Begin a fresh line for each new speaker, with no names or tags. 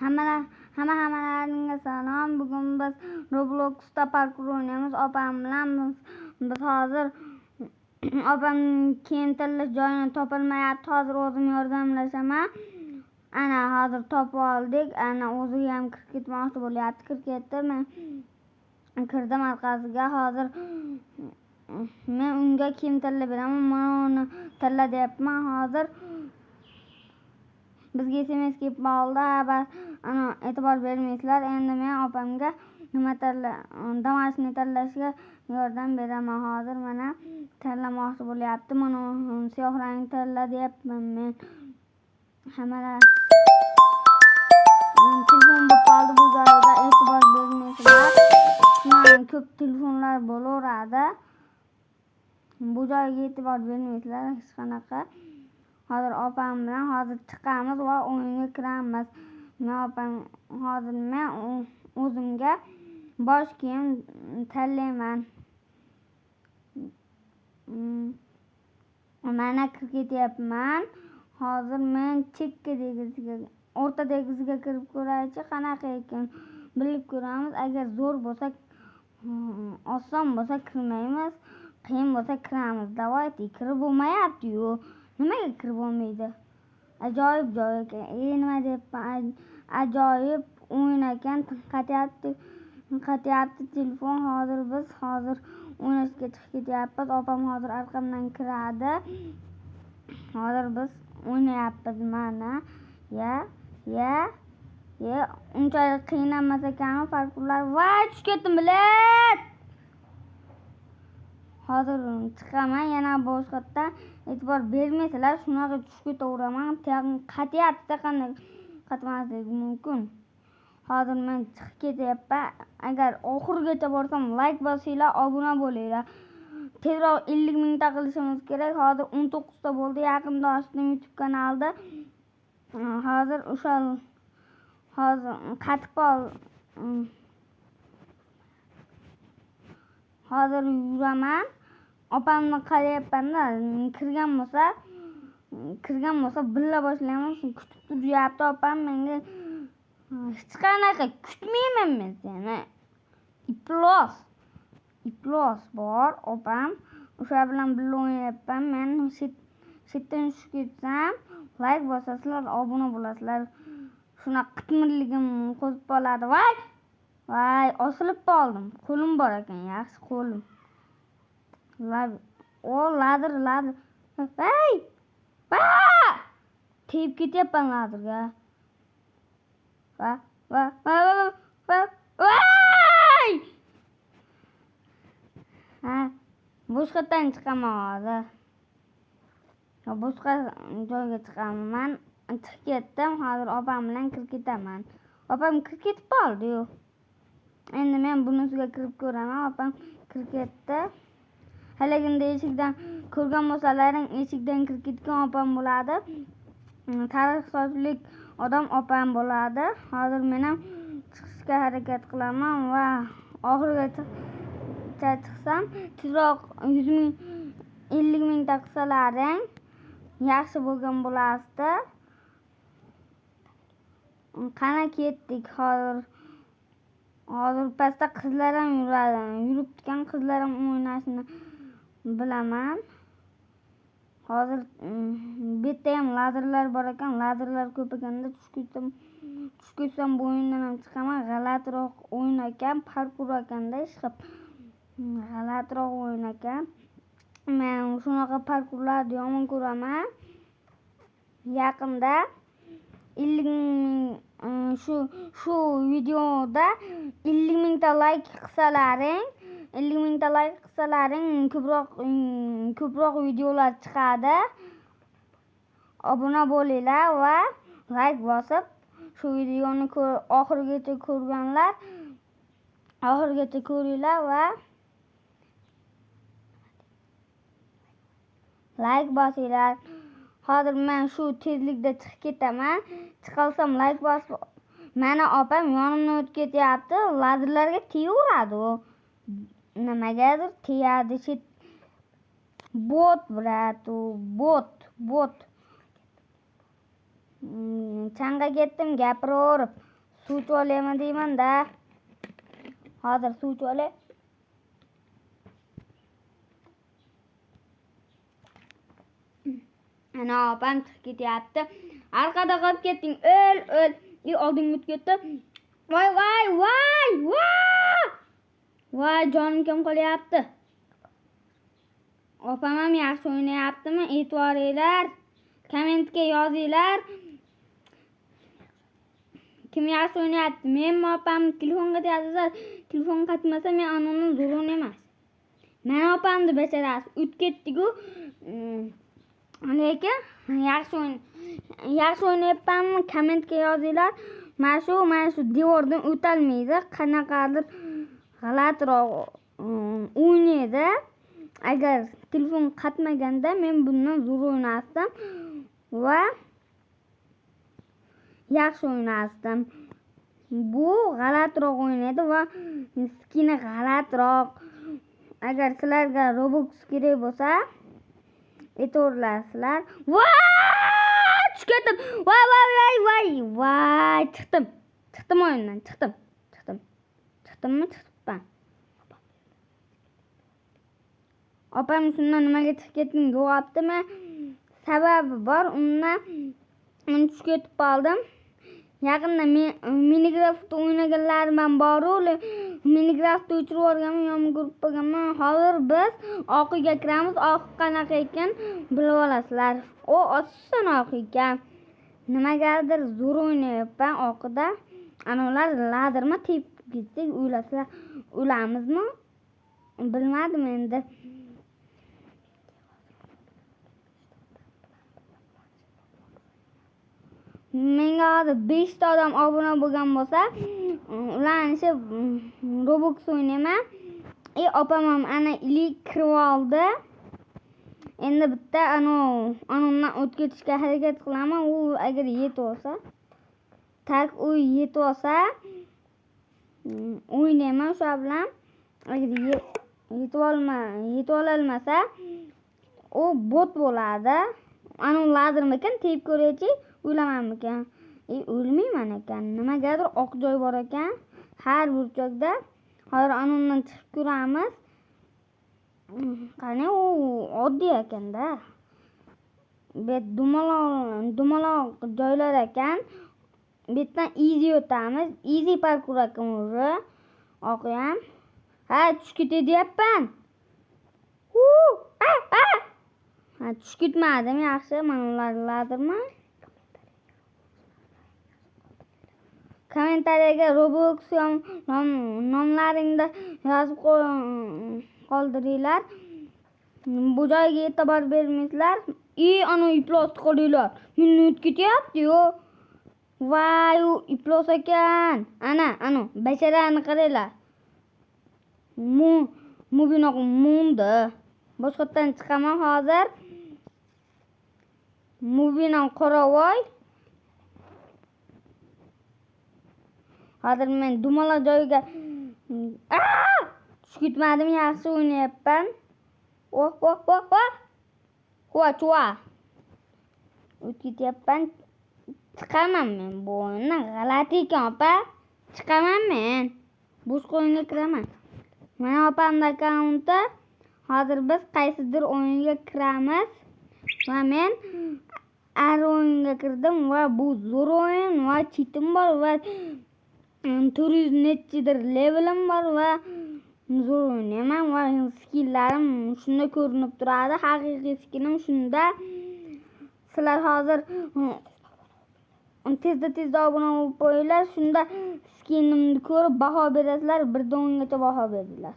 Hammalaringga salom. Bugun biz Robloxda parkur o'ynaymiz. Opam bilan biz hozir opam kiyim tanlash joyini topolmayapti. Hozir o'zim yordamlashaman. Ana hozir topib oldik. Ana o'zi ham kirib ketmoqchi bo'lyapti. Kirib ketdi. Men kirdim orqasiga. Hozir men unga kiyim tanlab beraman. Mana uni tanla deyapman. Hozir bizga SMS kelib qoldi. Ana e'tibor bermaysizlar. Endi men opamga nima domashni tanlashga yordam beraman. Hozir mana tanlamoqchi bo'lyapti. Mana siyoh rang tanla deyapman men. Hammalar telefon bo'lib qoldi bu joyda, e'tibor bermaysizlar. Mana ko'p telefonlar bo'laveradi. Bu joyga e'tibor bermaysizlar hech qanaqa. Hozir opam bilan hozir chiqamiz va o'yinga kiramiz. Men opam hozir men o'zimga bosh kiyim tanlayman. Mana kirib ketyapman. Hozir men chekka degiziga, o'rta degiziga kirib ko'raychi qanaqa ekan. Bilib ko'ramiz. Agar zo'r bo'lsa, oson bo'lsa kirmaymiz, qiyin bo'lsa kiramiz. Davaydi, kirib bo'lmayapti-yu. Nimaga kirib bo'lmaydi? Ajoyib joy ekan. Nima deyapman? Ajoyib o'yin ekan. Qatyapti telefon. Hozir biz o'ynashga chiqib ketyapmiz. Opam hozir orqamdan kiradi. Hozir biz o'ynayapmiz mana. Unchalik qiyin emas ekan parkurlar. Voy, tushib ketdim bilet. Hozir chiqaman yana boshqatdan e'tibor bermaysizlar. Shunaqa tushib ketaveraman. Qatyapti, qanday qatmasligi mumkin. Hozir men chiqib ketyapman. Agar oxirigacha borsam like bosinglar, obuna bo'linglar. Tezroq 50 mingta qilishimiz kerak. Hozir 19 ta bo'ldi. Yaqinda ochdim YouTube kanalda. Hozir qatib qol. Hozir yuraman. Opamni qarayapman-da. Kirgan bo'lsa billa boshlaymiz. Kutib turyapti opam menga. Hech qanaqa kutmayman men seni. Iplos bor opam. O'sha bilan birga o'ynayapman. Men chetdan tushib ketsam, like bosasizlar, obuna bo'lasizlar. Shunaqa qitmirligim qo'zib qoladi. Voy, osilib qoldim. Qo'lim bor ekan, yaxshi qo'lim. Ladir. Voy! Tep ketyapman ladirga. Voy! Boshqatdan chiqaman hozir. Boshqa joyga chiqaman. Chiqib ketdim. Hozir opam bilan kirib ketaman. Opam kirib ketib qoldi-yu. Endi men bunisiga kirib ko'raman. Opam kirib ketdi. Haliginda eshikdan ko'rgan bo'lsalaring, eshikdan kirib ketgan opam bo'ladi. Tariq sochlik odam opam bo'ladi. Hozir men ham chiqishga harakat qilaman va oxirigacha chiqsam, tezroq 50 mingta qilsalaring yaxshi bo'lgan bo'lardi. Qana ketdik hozir. Hozir pastda qizlar ham yuradi. Yuribgan qizlar ham o'ynashni bilaman. Hozir bu yerda ham lazerlar bor ekan. Lazerlar ko'p ekanda tushib ketsam bu o'yindan ham chiqaman. G'alatiroq o'yin ekan, parkur ekanda ishqib. G'alatiroq o'yin ekan. Men shunaqa parkurlarni yomon ko'raman. Yaqinda 50 ming shu videoda 50 mingta like qilsalaring, ko'proq videolar chiqadi. Obuna bo'linglar va like bosib shu videoni oxirigacha ko'rganlar oxirigacha ko'ringlar va like bosinglar. Hozir men shu tezlikda chiqib ketaman. Chiqalsam like bosib. Mana opam yonimdan o'tib ketyapti. Lazerlarga teyaveradi u. Nimagadir teyadi. Bot, brat, u bot. changga ketdim gapiraverib. Suv ichib olaymi deyman-da. Hozir suv ichib olay. Ana opam chiqib ketyapti. Orqada qolib ketding. O'l. Oldinga o'tib ketdi. Voy. Voy, jonim kim qolyapti. Opam ham yaxshi o'ynayaptimi? E'tiboringlar. Kommentga yozinglar. Kim yaxshi o'ynayapti? Men opam telefonga yozinglar. Telefon qatmasa men anonni zo'ron emas. Men opamni becharasi o'tib ketdi-ku. Lekin yaxshi o'ynayapmanmi? Kommentga yozinglar. Mana shu devordan o'tolmaydi. Qanaqadir g'alatiroq o'ynaydi. Agar telefon qatmaganda men bundan zo'r o'ynasdim va yaxshi o'ynasdim. Bu g'alatiroq o'ynaydi va skini g'alatiroq. Agar sizlarga Robux kerak bo'lsa, aytaverasizlar. Voy! Chiqdim. Voy! Chiqdim o'yindan, chiqdim. Chiqdimmi? Chiqibman. Opam shundan nimaga chiqib ketding deyaptimi? Sababi bor. Undan tushib ketib qoldim. Yaqinda Minecraft o'ynaganlarim ham bor-ku. Minecraft o'chirib yuborganman, yomon gruppaganman. Hozir biz oqiga kiramiz. Oq qanaqa ekan bilib olasizlar. O ossan oq ekan. Nimagadir zo'r o'ynayapman oqida. Anolar ladirma tep ketdik. O'ylasizlar, o'lamizmi? Bilmadim endi. Menga hozir 5 ta odam obuna bo'lgan bo'lsa, ularni Robux o'ynayman. Opam ham ana ilik kirib oldi. Endi bitta anondan o'tib ketishga harakat qilaman. U agar yetib olsa, o'ynayman o'sha bilan. Agar yetib olmasa, u bot bo'ladi. Lazermikan tep ko'raychi, o'lamanmikan? O'lmayman ekan. Nimagadir oq joy bor ekan har burchakda. Hozir anondan chiqib ko'ramiz. Qani u oddiy ekanda. Bet dumaloq joylar ekan. Betdan easy o'tamiz. Easy parkour ekan o'zi. Oq ham. Ha, tushib ketyapman. Tushib ketmadim, yaxshi. Men ularlardirman. Kommentariyaga Roblox nomlaringni yozib qoldiringlar. Bu joyga e'tibor bermaysizlar. Ana iplos qolinglar. Meni o'tib ketyapti-ku. Voy, u iplos ekan. Ana, basharani qaranglar. Mubinoq munda. Boshqatdan chiqaman hozir. Mubinoq qoravoy. Hozir men dumaloq joyga tushib ketmadim, yaxshi o'ynayapman. Chua. O'tib ketyapman. Chiqaman men bu o'yindan. G'alati ekan, opa. Chiqaman men. Boshqa o'yinga kiraman. Mana opamning akkauntida hozir biz qaysidir o'yinga kiramiz. Va men o'yinga kirdim va bu zo'r o'yin va cheatim bor va 400 nechidir levelim bor va zo'r o'ynayman va skillarim shunda ko'rinib turadi. Haqiqiy skinim shunda. Sizlar hozir tezda obuna bo'lib qo'yinglar. Shunda skinimni ko'rib baho berasizlar. 1 o'yingacha baho berdilar.